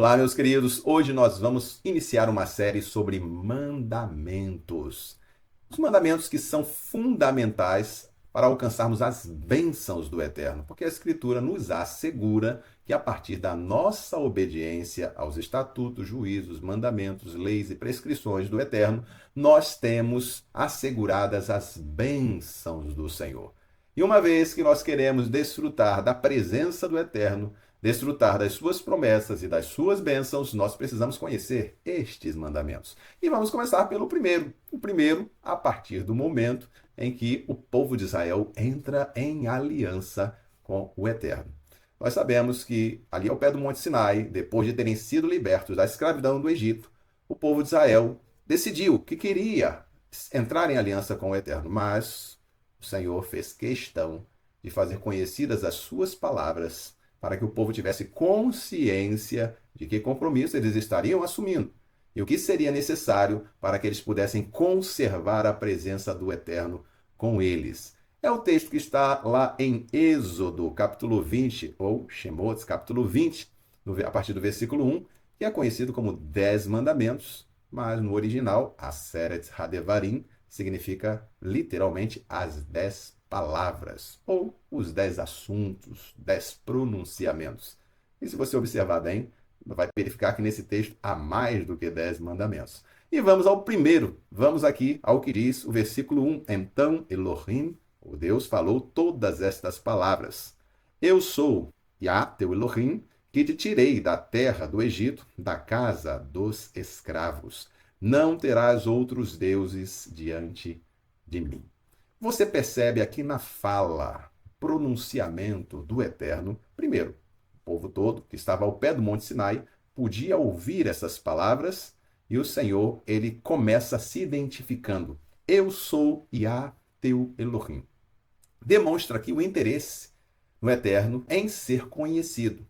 Olá, meus queridos. Hoje nós vamos iniciar uma série sobre mandamentos. Os mandamentos que são fundamentais para alcançarmos as bênçãos do Eterno, porque a Escritura nos assegura que a partir da nossa obediência aos estatutos, juízos, mandamentos, leis e prescrições do Eterno, nós temos asseguradas as bênçãos do Senhor. E uma vez que nós queremos desfrutar da presença do Eterno, desfrutar das suas promessas e das suas bênçãos, nós precisamos conhecer estes mandamentos. E vamos começar pelo primeiro. O primeiro, a partir do momento em que o povo de Israel entra em aliança com o Eterno. Nós sabemos que ali ao pé do Monte Sinai, depois de terem sido libertos da escravidão do Egito, o povo de Israel decidiu que queria entrar em aliança com o Eterno, mas o Senhor fez questão de fazer conhecidas as suas palavras para que o povo tivesse consciência de que compromisso eles estariam assumindo e o que seria necessário para que eles pudessem conservar a presença do Eterno com eles. É o texto que está lá em Êxodo, capítulo 20, ou Shemot, capítulo 20, a partir do versículo 1, que é conhecido como 10 mandamentos, mas no original, Aseret Hadevarim, significa literalmente as 10 palavras, ou os 10 assuntos, 10 pronunciamentos. E se você observar bem, vai verificar que nesse texto há mais do que 10 mandamentos. E vamos ao primeiro, vamos aqui ao que diz o versículo 1. Então Elohim, o Deus, falou todas estas palavras. Eu sou Yah, teu Elohim, que te tirei da terra do Egito, da casa dos escravos. Não terás outros deuses diante de mim. Você percebe aqui na fala, pronunciamento do Eterno, primeiro, o povo todo que estava ao pé do Monte Sinai podia ouvir essas palavras e o Senhor, ele começa se identificando. Eu sou Yah, teu Elohim. Demonstra aqui o interesse no Eterno em ser conhecido.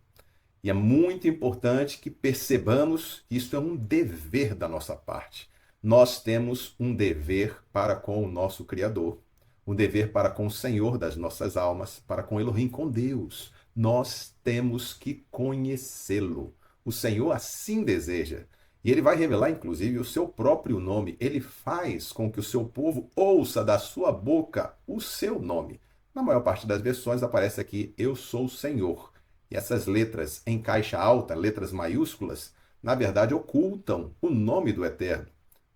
E é muito importante que percebamos que isso é um dever da nossa parte. Nós temos um dever para com o nosso Criador, um dever para com o Senhor das nossas almas, para com Elohim, com Deus. Nós temos que conhecê-lo. O Senhor assim deseja. E ele vai revelar, inclusive, o seu próprio nome. Ele faz com que o seu povo ouça da sua boca o seu nome. Na maior parte das versões aparece aqui, eu sou o Senhor. E essas letras em caixa alta, letras maiúsculas, na verdade ocultam o nome do Eterno.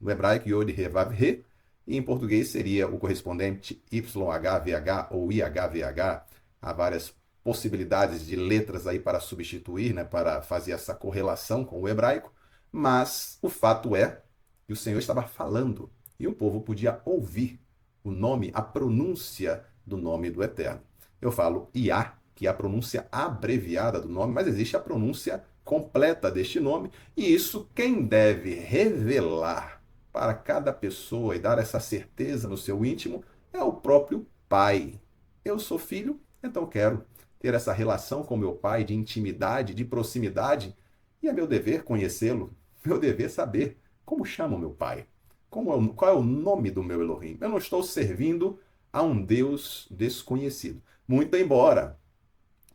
No hebraico, Yod, He, Vav, He, e em português seria o correspondente YHVH ou IHVH. Há várias possibilidades de letras aí para substituir, né, para fazer essa correlação com o hebraico, mas o fato é que o Senhor estava falando e o povo podia ouvir o nome, a pronúncia do nome do Eterno. Eu falo Iá, que é a pronúncia abreviada do nome, mas existe a pronúncia completa deste nome, e isso quem deve revelar para cada pessoa e dar essa certeza no seu íntimo é o próprio Pai. Eu sou filho, então quero ter essa relação com meu Pai de intimidade, de proximidade, e é meu dever conhecê-lo, meu dever saber como chama o meu Pai, qual é o nome do meu Elohim. Eu não estou servindo a um Deus desconhecido. Muito embora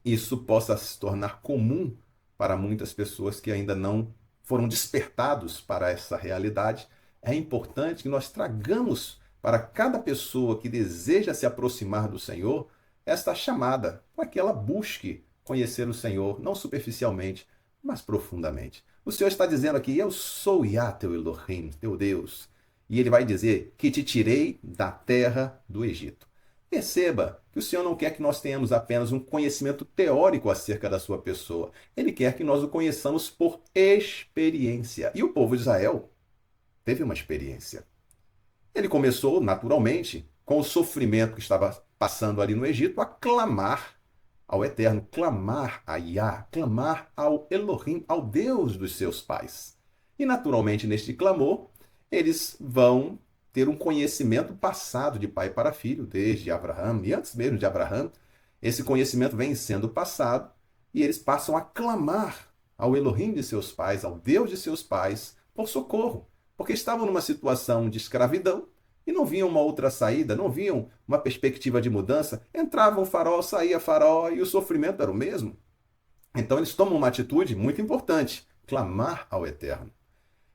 isso possa se tornar comum para muitas pessoas que ainda não foram despertados para essa realidade, é importante que nós tragamos para cada pessoa que deseja se aproximar do Senhor esta chamada, para que ela busque conhecer o Senhor, não superficialmente, mas profundamente. O Senhor está dizendo aqui, eu sou Yah, teu Elohim, teu Deus. E ele vai dizer que te tirei da terra do Egito. Perceba que o Senhor não quer que nós tenhamos apenas um conhecimento teórico acerca da sua pessoa. Ele quer que nós o conheçamos por experiência. E o povo de Israel teve uma experiência. Ele começou, naturalmente, com o sofrimento que estava passando ali no Egito, a clamar ao Eterno, clamar a Yah, clamar ao Elohim, ao Deus dos seus pais. E, naturalmente, neste clamor, eles vão ter um conhecimento passado de pai para filho, desde Abraão, e antes mesmo de Abraão, esse conhecimento vem sendo passado, e eles passam a clamar ao Elohim de seus pais, ao Deus de seus pais, por socorro, porque estavam numa situação de escravidão, e não viam uma outra saída, não viam uma perspectiva de mudança. Entrava um farol, saía farol, e o sofrimento era o mesmo. Então eles tomam uma atitude muito importante, clamar ao Eterno.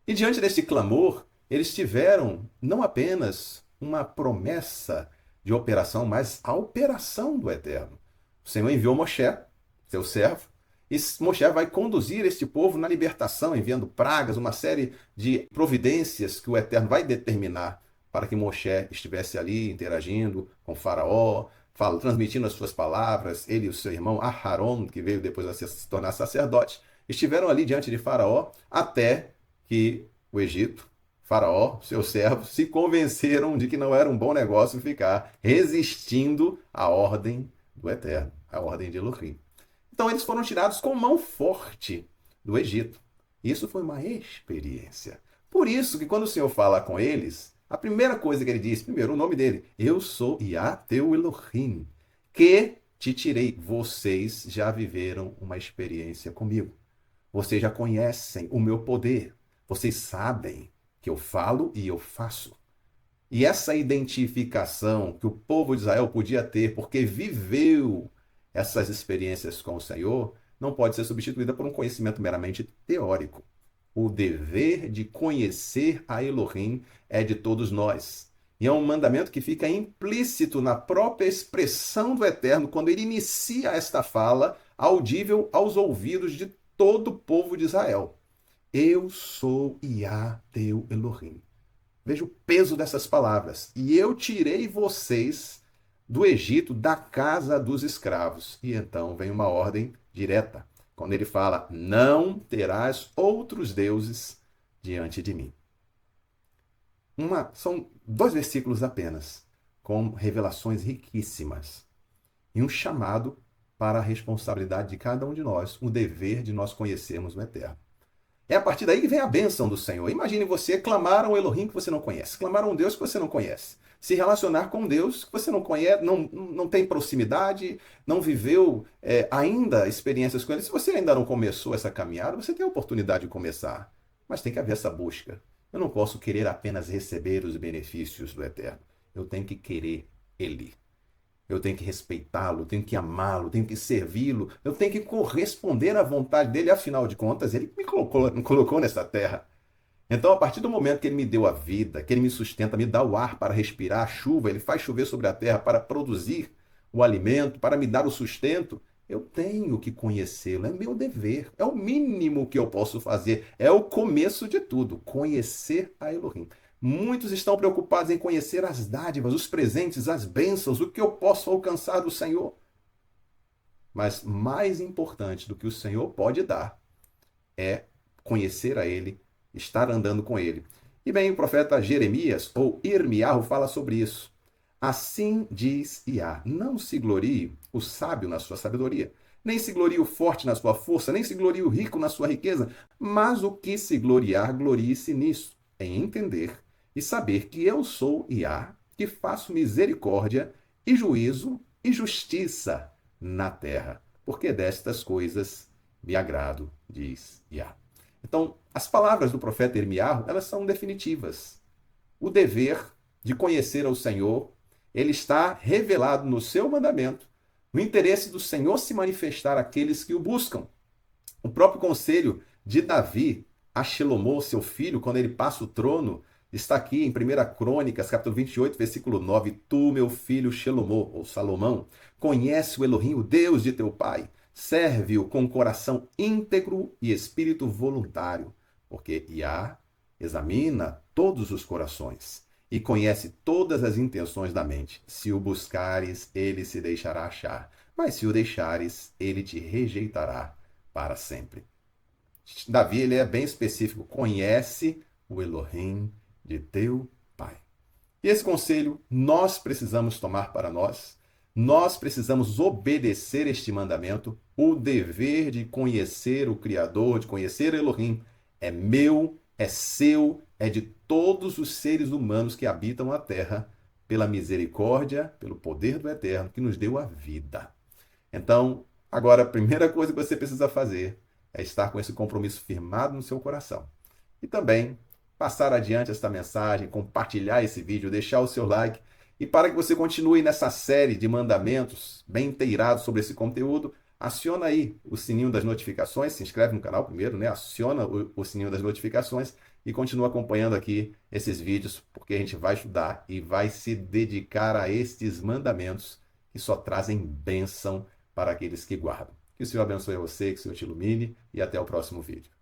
E diante deste clamor, eles tiveram não apenas uma promessa de operação, mas a operação do Eterno. O Senhor enviou Moshe, seu servo, e Moshe vai conduzir este povo na libertação, enviando pragas, uma série de providências que o Eterno vai determinar para que Moshe estivesse ali interagindo com Faraó, transmitindo as suas palavras. Ele e o seu irmão Aharon, que veio depois a se tornar sacerdote, estiveram ali diante de Faraó até que o Egito, Faraó, seus servos, se convenceram de que não era um bom negócio ficar resistindo à ordem do Eterno, à ordem de Elohim. Então eles foram tirados com mão forte do Egito. Isso foi uma experiência. Por isso que quando o Senhor fala com eles, a primeira coisa que ele diz, primeiro o nome dele, eu sou Yah teu Elohim, que te tirei. Vocês já viveram uma experiência comigo. Vocês já conhecem o meu poder. Vocês sabem que eu falo e eu faço. E essa identificação que o povo de Israel podia ter porque viveu essas experiências com o Senhor não pode ser substituída por um conhecimento meramente teórico. O dever de conhecer a Elohim é de todos nós. E é um mandamento que fica implícito na própria expressão do Eterno quando ele inicia esta fala audível aos ouvidos de todo o povo de Israel. Eu sou Yah teu Elohim. Veja o peso dessas palavras. E eu tirei vocês do Egito, da casa dos escravos. E então vem uma ordem direta, quando ele fala, não terás outros deuses diante de mim. São 2 versículos apenas, com revelações riquíssimas. E um chamado para a responsabilidade de cada um de nós, o dever de nós conhecermos o Eterno. É a partir daí que vem a bênção do Senhor. Imagine você clamar a um Elohim que você não conhece, clamar a um Deus que você não conhece, se relacionar com um Deus que você não conhece, não tem proximidade, não viveu ainda experiências com ele. Se você ainda não começou essa caminhada, você tem a oportunidade de começar, mas tem que haver essa busca. Eu não posso querer apenas receber os benefícios do Eterno. Eu tenho que querer Ele. Eu tenho que respeitá-lo, tenho que amá-lo, tenho que servi-lo, eu tenho que corresponder à vontade dele. Afinal de contas, ele me colocou nessa terra. Então, a partir do momento que ele me deu a vida, que ele me sustenta, me dá o ar para respirar, a chuva, ele faz chover sobre a terra para produzir o alimento, para me dar o sustento, eu tenho que conhecê-lo. É meu dever, é o mínimo que eu posso fazer, é o começo de tudo, conhecer a Elohim. Muitos estão preocupados em conhecer as dádivas, os presentes, as bênçãos, o que eu posso alcançar do Senhor. Mas mais importante do que o Senhor pode dar é conhecer a Ele, estar andando com Ele. E bem, o profeta Jeremias, ou Irmiarro, fala sobre isso. Assim diz Iá, não se glorie o sábio na sua sabedoria, nem se glorie o forte na sua força, nem se glorie o rico na sua riqueza, mas o que se gloriar, glorie-se nisso, em entender e saber que eu sou Iá, que faço misericórdia e juízo e justiça na terra, porque destas coisas me agrado, diz Iá. Então, as palavras do profeta Irmiarro, elas são definitivas. O dever de conhecer ao Senhor, ele está revelado no seu mandamento, no interesse do Senhor se manifestar àqueles que o buscam. O próprio conselho de Davi a Shelomó, seu filho, quando ele passa o trono, está aqui em 1 Crônicas, capítulo 28, versículo 9. Tu, meu filho Shelomó, ou Salomão, conhece o Elohim, o Deus de teu pai. Serve-o com coração íntegro e espírito voluntário, porque Iá examina todos os corações e conhece todas as intenções da mente. Se o buscares, ele se deixará achar, mas se o deixares, ele te rejeitará para sempre. Davi, ele é bem específico, conhece o Elohim de teu pai. E esse conselho nós precisamos tomar para nós. Nós precisamos obedecer este mandamento. O dever de conhecer o Criador, de conhecer Elohim, é meu, é seu, é de todos os seres humanos que habitam a terra, pela misericórdia, pelo poder do Eterno, que nos deu a vida. Então, agora, a primeira coisa que você precisa fazer é estar com esse compromisso firmado no seu coração. E também passar adiante esta mensagem, compartilhar esse vídeo, deixar o seu like. E para que você continue nessa série de mandamentos bem inteirados sobre esse conteúdo, aciona aí o sininho das notificações, se inscreve no canal primeiro, né? Aciona o sininho das notificações e continua acompanhando aqui esses vídeos, porque a gente vai estudar e vai se dedicar a estes mandamentos que só trazem bênção para aqueles que guardam. Que o Senhor abençoe você, que o Senhor te ilumine e até o próximo vídeo.